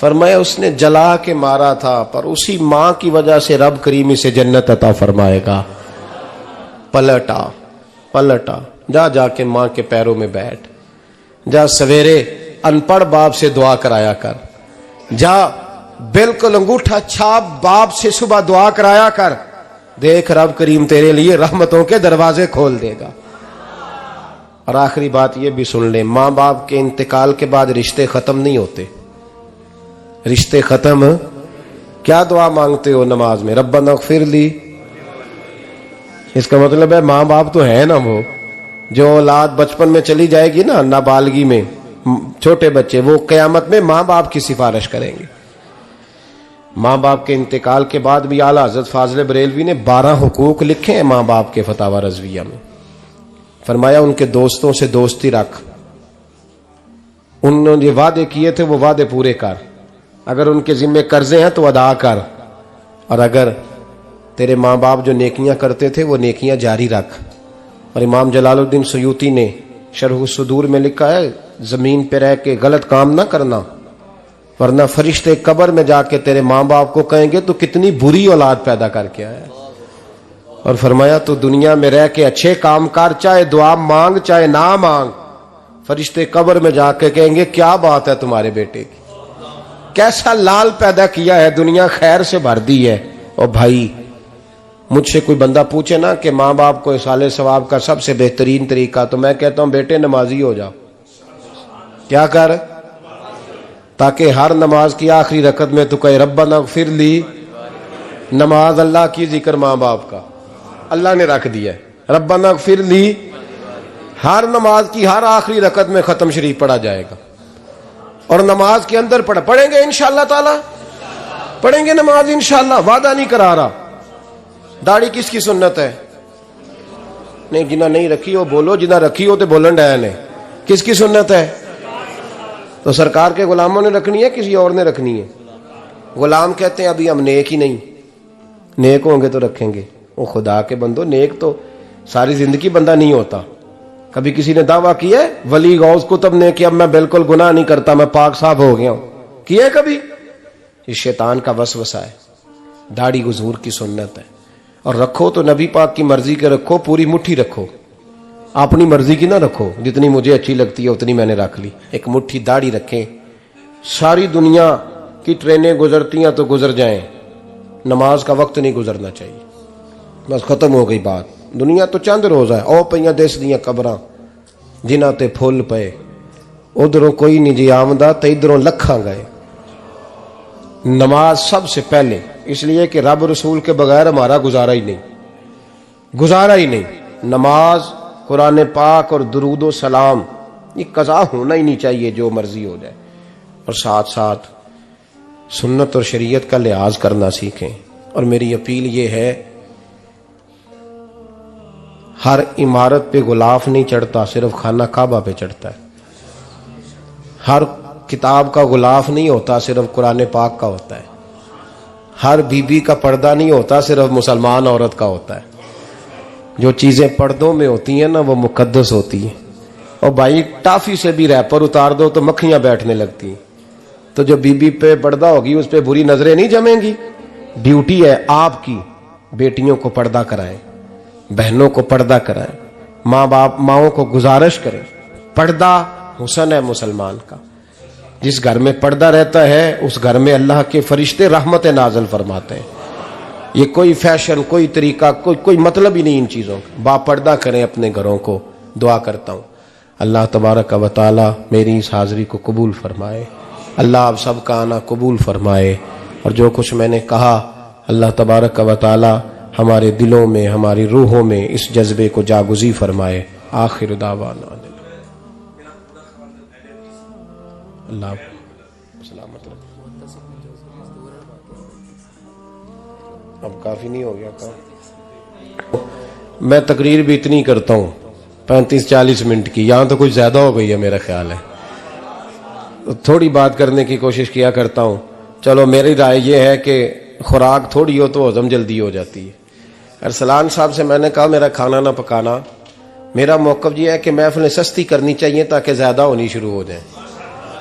فرمایا اس نے جلا کے مارا تھا، پر اسی ماں کی وجہ سے رب کریم اسے جنت عطا فرمائے گا۔ پلٹا جا کے ماں کے پیروں میں بیٹھ، جا سویرے ان پڑھ باپ سے دعا کرایا کر، جا بالکل انگوٹھا چھاپ باپ سے صبح دعا کرایا کر، دیکھ رب کریم تیرے لیے رحمتوں کے دروازے کھول دے گا۔ اور آخری بات یہ بھی سن لیں، ماں باپ کے انتقال کے بعد رشتے ختم نہیں ہوتے۔ رشتے ختم، کیا دعا مانگتے ہو نماز میں؟ ربنا اغفر لی۔ اس کا مطلب ہے ماں باپ تو ہے نا، وہ جو اولاد بچپن میں چلی جائے گی نا، نابالغی میں، چھوٹے بچے، وہ قیامت میں ماں باپ کی سفارش کریں گے۔ ماں باپ کے انتقال کے بعد بھی اعلیٰ حضرت فاضل بریلوی نے 12 حقوق لکھے ہیں ماں باپ کے فتاوی رضویہ میں۔ فرمایا ان کے دوستوں سے دوستی رکھ، انہوں نے وعدے کیے تھے وہ وعدے پورے کر، اگر ان کے ذمہ قرضے ہیں تو ادا کر، اور اگر تیرے ماں باپ جو نیکیاں کرتے تھے وہ نیکیاں جاری رکھ۔ اور امام جلال الدین سیوطی نے شرح الصدور میں لکھا ہے، زمین پہ رہ کے غلط کام نہ کرنا، ورنہ فرشتے قبر میں جا کے تیرے ماں باپ کو کہیں گے تو کتنی بری اولاد پیدا کر کے آیا۔ اور فرمایا تو دنیا میں رہ کے اچھے کام کر، چاہے دعا مانگ چاہے نہ مانگ، فرشتے قبر میں جا کے کہیں گے کیا بات ہے تمہارے بیٹے کی، کیسا لال پیدا کیا ہے، دنیا خیر سے بھر دی ہے۔ اور بھائی مجھ سے کوئی بندہ پوچھے نا کہ ماں باپ کو اصالہ ثواب کا سب سے بہترین طریقہ، تو میں کہتا ہوں بیٹے نمازی ہو جاؤ۔ کیا کر؟ تاکہ ہر نماز کی آخری رکعت میں تو کہے ربنا اغفر لی۔ نماز اللہ کی، ذکر ماں باپ کا، اللہ نے رکھ دیا ہے ربنا اغفر لی۔ ہر نماز کی ہر آخری رکعت میں ختم شریف پڑھا جائے گا، اور نماز کے اندر پڑھیں گے انشاءاللہ تعالی، پڑھیں گے نماز انشاءاللہ، وعدہ نہیں کرا رہا۔ داڑھی کس کی سنت ہے؟ نہیں جنہ نہیں رکھی ہو بولو، جنہ رکھی ہو تو بولن ڈایا نے۔ کس کی سنت ہے؟ تو سرکار کے غلاموں نے رکھنی ہے، کسی اور نے رکھنی ہے؟ غلام کہتے ہیں ابھی ہم نیک ہی نہیں، نیک ہوں گے تو رکھیں گے۔ وہ خدا کے بندو، نیک تو ساری زندگی بندہ نہیں ہوتا۔ کبھی کسی نے دعویٰ کیا ہے ولی غوث قطب نے کہ اب میں بالکل گناہ نہیں کرتا، میں پاک صاف ہو گیا ہوں؟ کیا ہے کبھی؟ یہ شیطان کا وسوسہ ہے۔ داڑھی حضور کی سنت ہے، اور رکھو تو نبی پاک کی مرضی کے رکھو، پوری مٹھی رکھو، اپنی مرضی کی نہ رکھو، جتنی مجھے اچھی لگتی ہے اتنی میں نے رکھ لی۔ ایک مٹھی داڑھی رکھیں، ساری دنیا کی ٹرینیں گزرتی ہیں تو گزر جائیں، نماز کا وقت نہیں گزرنا چاہیے، بس ختم ہو گئی بات۔ دنیا تو چند روز ہے، او پہ دس دیاں قبراں جنہ تے پھول پے، ادھروں کوئی نہیں جی آمدہ تے ادھروں لکھاں گئے۔ نماز سب سے پہلے، اس لیے کہ رب رسول کے بغیر ہمارا گزارا ہی نہیں۔ نماز، قرآن پاک اور درود و سلام، یہ قضا ہونا ہی نہیں چاہیے، جو مرضی ہو جائے۔ اور ساتھ ساتھ سنت اور شریعت کا لحاظ کرنا سیکھیں۔ اور میری اپیل یہ ہے، ہر عمارت پہ غلاف نہیں چڑھتا، صرف خانہ کعبہ پہ چڑھتا ہے۔ ہر کتاب کا غلاف نہیں ہوتا، صرف قرآن پاک کا ہوتا ہے۔ ہر بی بی کا پردہ نہیں ہوتا، صرف مسلمان عورت کا ہوتا ہے۔ جو چیزیں پردوں میں ہوتی ہیں نا وہ مقدس ہوتی ہیں۔ اور بھائی ٹافی سے بھی ریپر اتار دو تو مکھیاں بیٹھنے لگتی ہیں، تو جو بی بی پہ پردہ ہوگی اس پہ بری نظریں نہیں جمیں گی۔ ڈیوٹی ہے آپ کی، بیٹیوں کو پردہ کرائیں، بہنوں کو پردہ کرائیں، ماؤں کو گزارش کریں۔ پردہ حسن ہے مسلمان کا۔ جس گھر میں پردہ رہتا ہے اس گھر میں اللہ کے فرشتے رحمت نازل فرماتے ہیں۔ یہ کوئی فیشن، کوئی طریقہ، کوئی مطلب ہی نہیں ان چیزوں کا۔ با پردہ کریں اپنے گھروں کو۔ دعا کرتا ہوں اللہ تبارک و تعالی میری اس حاضری کو قبول فرمائے، اللہ آپ سب کا آنا قبول فرمائے، اور جو کچھ میں نے کہا اللہ تبارک و تعالی ہمارے دلوں میں، ہماری روحوں میں اس جذبے کو جاگزی فرمائے۔ آخر دعوانا اللہ سلامت رکھے۔ اب کافی نہیں ہو گیا کام؟ میں تقریر بھی اتنی کرتا ہوں 35-40 منٹ کی، یہاں تو کچھ زیادہ ہو گئی ہے میرا خیال ہے۔ تھوڑی بات کرنے کی کوشش کیا کرتا ہوں۔ چلو میری رائے یہ ہے کہ خوراک تھوڑی ہو تو ہضم جلدی ہو جاتی ہے۔ ارسلان صاحب سے میں نے کہا میرا کھانا نہ پکانا، میرا موقف یہ ہے کہ محفلیں سستی کرنی چاہیے تاکہ زیادہ ہونی شروع ہو جائیں۔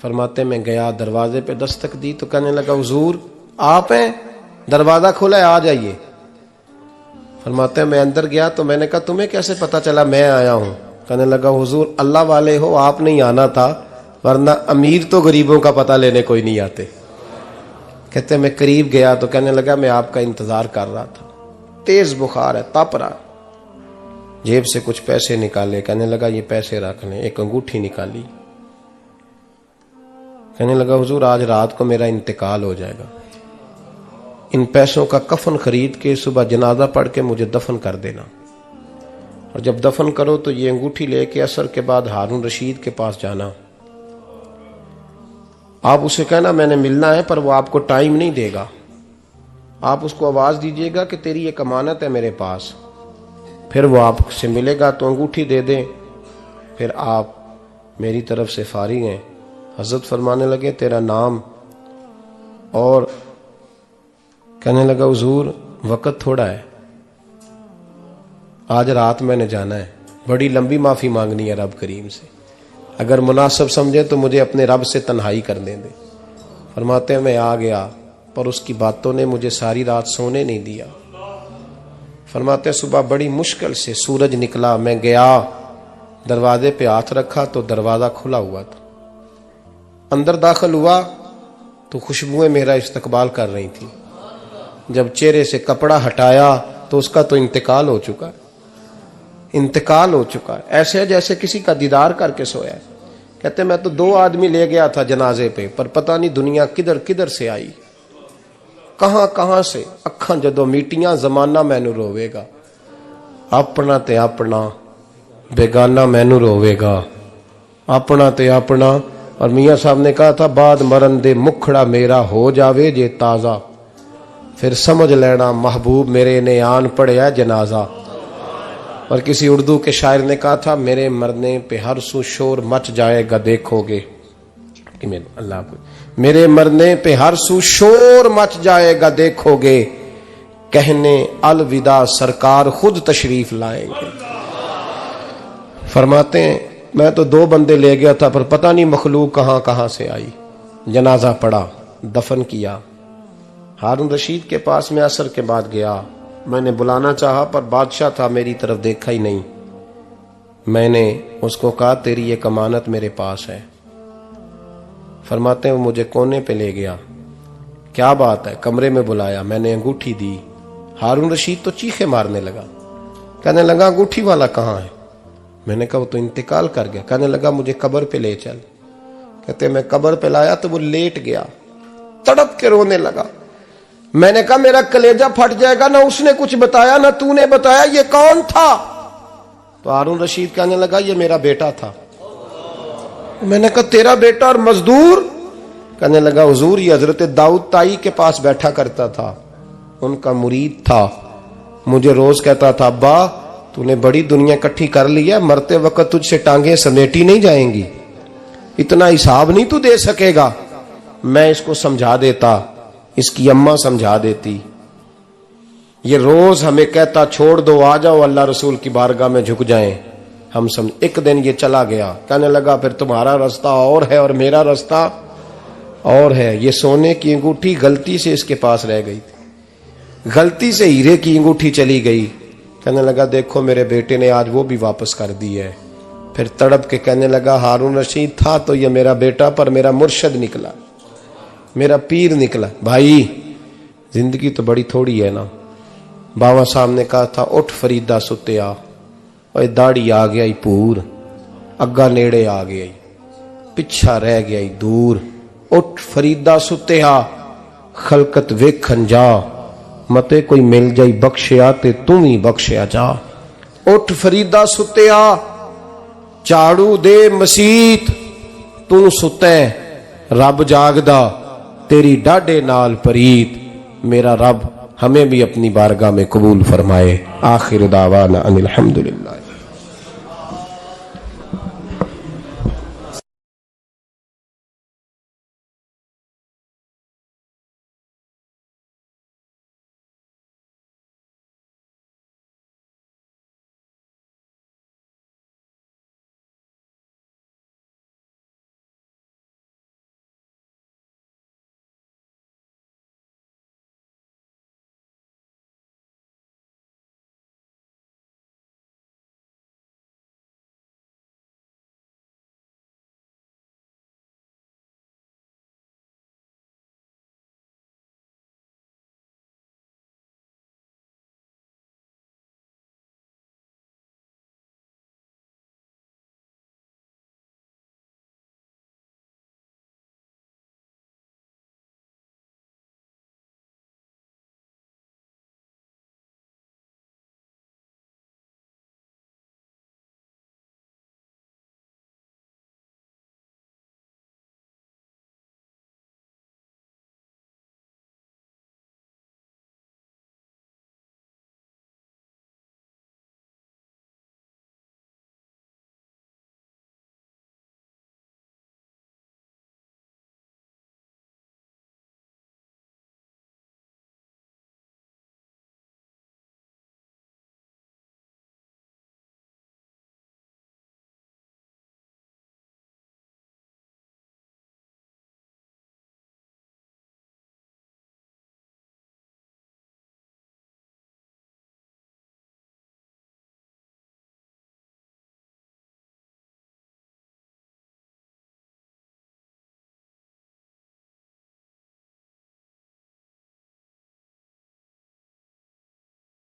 فرماتے میں گیا, دروازے پہ دستک دی تو کہنے لگا حضور آپ ہیں, دروازہ کھولا ہے آ جائیے. فرماتے ہیں میں اندر گیا تو میں نے کہا تمہیں کیسے پتا چلا میں آیا ہوں؟ کہنے لگا حضور اللہ والے ہو, آپ نہیں آنا تھا, ورنہ امیر تو غریبوں کا پتہ لینے کوئی نہیں آتے. کہتے میں قریب گیا تو کہنے لگا میں آپ کا انتظار کر رہا تھا, تیز بخار ہے, تپ رہا. جیب سے کچھ پیسے نکالے, کہنے لگا یہ پیسے رکھ لیں. ایک انگوٹھی نکالی, کہنے لگا حضور آج رات کو میرا انتقال ہو جائے گا, ان پیسوں کا کفن خرید کے صبح جنازہ پڑھ کے مجھے دفن کر دینا, اور جب دفن کرو تو یہ انگوٹھی لے کے عصر کے بعد ہارون رشید کے پاس جانا. آپ اسے کہنا میں نے ملنا ہے, پر وہ آپ کو ٹائم نہیں دے گا. آپ اس کو آواز دیجئے گا کہ تیری ایک امانت ہے میرے پاس, پھر وہ آپ سے ملے گا تو انگوٹھی دے دیں, پھر آپ میری طرف سے فارغ ہیں. حضرت فرمانے لگے تیرا نام, اور کہنے لگا حضور وقت تھوڑا ہے, آج رات میں نے جانا ہے, بڑی لمبی معافی مانگنی ہے رب کریم سے, اگر مناسب سمجھے تو مجھے اپنے رب سے تنہائی کرنے دے. فرماتے ہیں میں آ گیا, پر اس کی باتوں نے مجھے ساری رات سونے نہیں دیا. فرماتے ہیں صبح بڑی مشکل سے سورج نکلا, میں گیا دروازے پہ ہاتھ رکھا تو دروازہ کھلا ہوا تھا. اندر داخل ہوا تو خوشبوئیں میرا استقبال کر رہی تھی. جب چہرے سے کپڑا ہٹایا تو اس کا تو انتقال ہو چکا ہے, انتقال ہو چکا ہے, ایسے جیسے کسی کا دیدار کر کے سویا ہے. کہتے میں تو 2 آدمی لے گیا تھا جنازے پہ, پر پتہ نہیں دنیا کدھر کدھر سے آئی, کہاں کہاں سے. اکھاں جدو میٹیاں زمانہ مینو روے گا, اپنا تے اپنا بیگانہ مینو روے گا, اپنا تے اپنا. اور میاں صاحب نے کہا تھا بعد مرن دے مکھڑا میرا ہو جاوے جے تازہ, پھر سمجھ لینا محبوب میرے نے آن پڑیا جنازہ. اور کسی اردو کے شاعر نے کہا تھا میرے مرنے پہ ہر سو شور مچ جائے گا دیکھو گے, اللہ کو میرے مرنے پہ ہر سو شور مچ جائے گا دیکھو گے, کہنے الوداع سرکار خود تشریف لائیں گے. فرماتے ہیں میں تو 2 بندے لے گیا تھا, پر پتہ نہیں مخلوق کہاں کہاں سے آئی. جنازہ پڑا, دفن کیا. ہارون رشید کے پاس میں عصر کے بعد گیا, میں نے بلانا چاہا پر بادشاہ تھا, میری طرف دیکھا ہی نہیں. میں نے اس کو کہا تیری ایک امانت میرے پاس ہے. فرماتے ہیں وہ مجھے کونے پہ لے گیا, کیا بات ہے, کمرے میں بلایا, میں نے انگوٹھی دی. ہارون رشید تو چیخے مارنے لگا, کہنے لگا انگوٹھی والا کہاں ہے؟ میں نے کہا وہ تو انتقال کر گیا. کہنے لگا مجھے قبر پہ لے چل. کہتے میں قبر پہ لایا تو وہ لیٹ گیا, تڑپ کے رونے لگا. میں نے کہا میرا کلیجہ پھٹ جائے گا, نہ اس نے کچھ بتایا نہ تو نے بتایا, یہ کون تھا؟ تو ہارون رشید کہنے لگا یہ میرا بیٹا تھا. میں نے کہا تیرا بیٹا اور مزدور؟ کہنے لگا حضور یہ حضرت داؤد تائی کے پاس بیٹھا کرتا تھا, ان کا مرید تھا, مجھے روز کہتا تھا ابا تو نے بڑی دنیا اکٹھی کر لی ہے, مرتے وقت تجھ سے ٹانگیں سمیٹی نہیں جائیں گی, اتنا حساب نہیں تو دے سکے گا. میں اس کو سمجھا دیتا, اس کی اماں سمجھا دیتی. یہ روز ہمیں کہتا چھوڑ دو آ جاؤ اللہ رسول کی بارگاہ میں جھک جائیں. ہم سمجھ. ایک دن یہ چلا گیا, کہنے لگا پھر تمہارا رستہ اور ہے اور میرا رستہ اور ہے. یہ سونے کی انگوٹھی غلطی سے اس کے پاس رہ گئی تھی, غلطی سے ہیرے کی انگوٹھی چلی گئی. کہنے لگا دیکھو میرے بیٹے نے آج وہ بھی واپس کر دی ہے. پھر تڑپ کے کہنے لگا ہارون رشید تھا تو یہ میرا بیٹا, پر میرا مرشد نکلا, میرا پیر نکلا. بھائی زندگی تو بڑی تھوڑی ہے نا. باوا صاحب نے کہا تھا اٹھ فریدہ ستیا, اور داڑھی آ گیا پور, اگا نیڑے آ گیا, پچھا رہ گیا دور. اٹھ فریدہ ستیا خلقت ویکھن جا, متے کوئی مل جائی بخشیا تے تم ہی بخشیا جا. اٹھ فریدہ ستیا چاڑو دے مسیت, تو ستے رب جاگدا تیری ڈاڈے نال پریت. میرا رب ہمیں بھی اپنی بارگاہ میں قبول فرمائے. آخر دعوانا ان الحمدللہ.